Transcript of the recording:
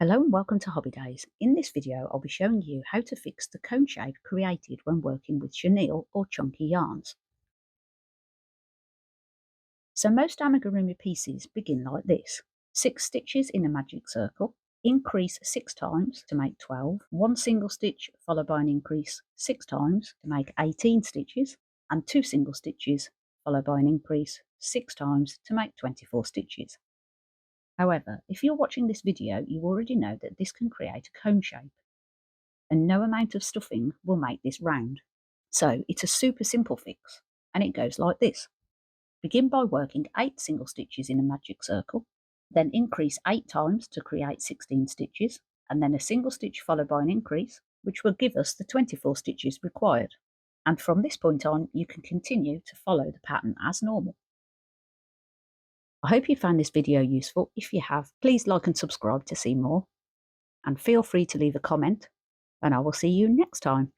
Hello and welcome to Hobby Days. In this video I'll be showing you how to fix the cone shape created when working with chenille or chunky yarns. So most amigurumi pieces begin like this. 6 stitches in a magic circle, increase 6 times to make 12, 1 single stitch followed by an increase 6 times to make 18 stitches, and 2 single stitches followed by an increase 6 times to make 24 stitches. However, if you're watching this video, you already know that this can create a cone shape, and no amount of stuffing will make this round. So it's a super simple fix, and it goes like this. Begin by working 8 single stitches in a magic circle, then increase 8 times to create 16 stitches, and then a single stitch followed by an increase, which will give us the 24 stitches required. And from this point on, you can continue to follow the pattern as normal. I hope you found this video useful. If you have, please like and subscribe to see more, and feel free to leave a comment, and I will see you next time.